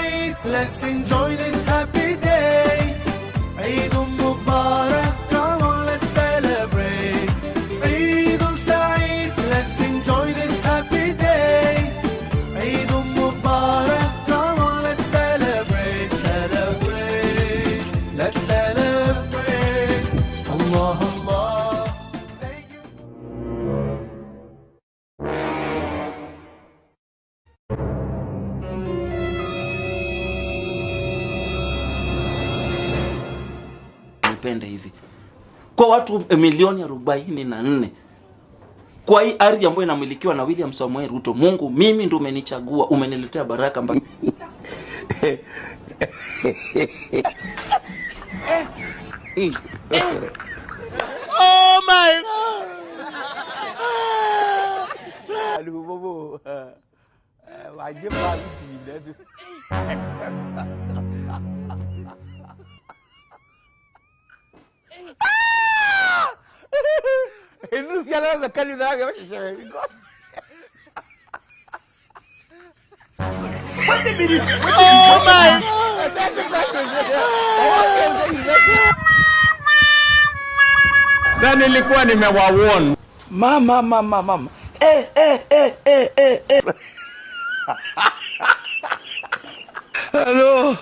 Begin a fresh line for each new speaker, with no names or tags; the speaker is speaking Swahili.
Eid, let's enjoy this happy day. Eid Mubarak, come on, let's celebrate. Eid Saeed, let's enjoy this happy day. Eid Mubarak, come on, let's celebrate, celebrate, let's celebrate. Allah, Allah. Thank you.
Nipende hivi kwa watu milioni 44 kwa hii ardhi ambayo inamilikiwa na William Samoei Ruto. Mungu, mimi ndo umenichagua, umeniletea baraka mpaka
Oh my God!
Aduh, bobo. Wajib lagi pindah tu. Ini sekarang sekali dah macam macam.
Oh my God!
Dan nilikuwa nimewawarn. Mama. Hello.